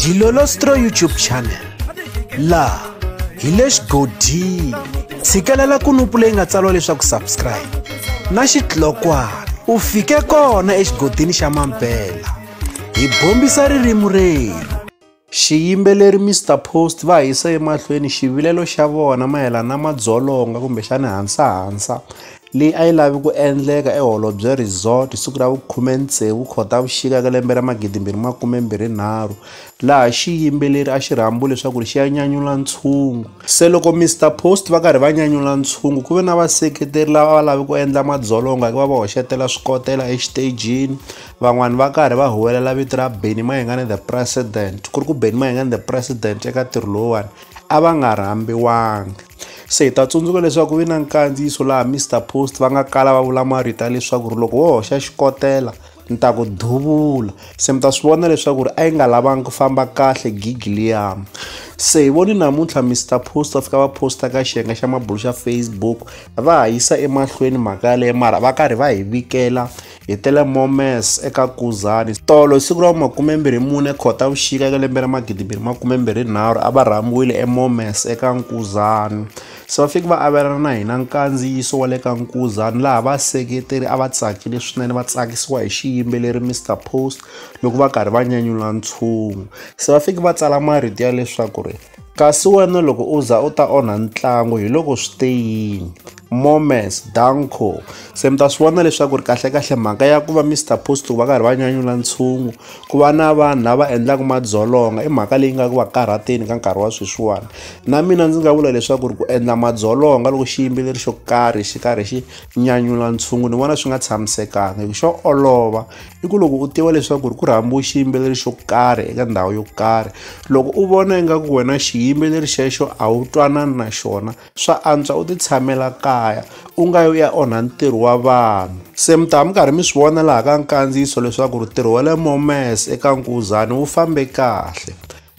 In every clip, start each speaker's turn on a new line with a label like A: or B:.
A: Dilolostro YouTube channel la hi le xigodini tshikelela kunupu leyi nga tsariwa leswaku subscribe na xitlokwana u fike kona exigodini xa mampela hi bombisa ririmi reru xiyimbeleri Mr Post va hisa emahlweni xivilelo xa vona mayelana na madzolonga kumbe xana hansa leyi a yi lavi ku endleka eHolobye Resort siku ra vu 16 Khotavuxika ka lembe ra 2023 laha xiyimbeleri a xi rhambu leswaku xi ya nyanyula ntshungu. Se loko Mr Post va karhi va nyanyula ntshungu ku ve na vaseketeri lava va lavi ku endla madzolonga va hoxetela swikotela exitagini, van'wani va karhi va huwelela vito ra Benny Mayengani the President, ku ri ku Benny Mayengani the President eka ntirho lowuwani a va nga rhambiwanga. Se hi ta tsundzuka leswaku vi na nkandziyiso laha Mr Post va nga kala va vula marito leswaku loko wo hoxa xikotela ni ta ku duvula. Se mi ta swi vona leswaku a yi nga lavangi ku famba kahle gigi liya. Se hi voni namuntlha Mr Post va fika va posta ka xiyenge xa mabulu xa Facebook va ha yisa emahlweni mhaka yaleyo mara va karhi va hi vikela hi tele Momes eka Nkuzani. Tolo siku ra 24 Khotavuxika eka lembe ra 2023 a va rhambiwile eMomes eka Nkuzani. Se va fika va avelana na hina nkandziyiso wa le ka Nkuzani laha vaseketeri a va tsakile swinene va tsakisiwa hi xiyimbeleri Mr Post loko va karhi va nyanyula ntshungu. Se va fika va tsala marito ya leswaku kasi wena loko u za u ta onha ntlangu hi loko swi te yini Momes Danko. Se mi ta swi vona leswaku kahle mhaka ya ku va Mr Post va karhi va nyanyula ntshungu ku va na vanhu lava endlaka madzolonga i mhaka leyi nga ku va karhateni ka nkarhi wa sweswiwani. Na mina ndzi nga vula leswaku ku endla madzolonga loko xiyimbeleri xo karhi xi karhi xi nyanyula ntshungu ni vona swi nga tshamisekanga. Hi xo olova i ku loko u tiva leswaku ku rhambiwe xiyimbeleri xo karhi eka ndhawu yo karhi, loko u vona ingaku wena xiyimbeleri xexo a wu twanani na xona swa antswa u ti tshamela kaya u nga ya onha ntirho wa vanhu. Se mi ta mi karhi mi swi vona laha ka nkandziyiso leswaku ntirho wa le Momes eka Nkuzani wu fambe kahle.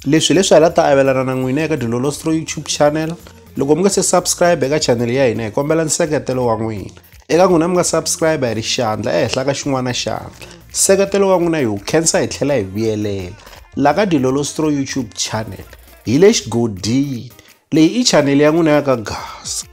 A: Leswi hi la ta avelana na n'wina eka Dilolostro YouTube channel. Loko mi nga se subscribe eka channel ya hina hi kombela nseketelo wa n'wina. Eka n'wina mi nga subscribe hi ri xandla ehenhla ka xin'wana xandla. Nseketelo wa n'wina hi wu khensa hi tlhela hi vuyelela laha ka Dilolostro YouTube channel hi le xigodini leyi i channel ya n'wina ya ka Gas.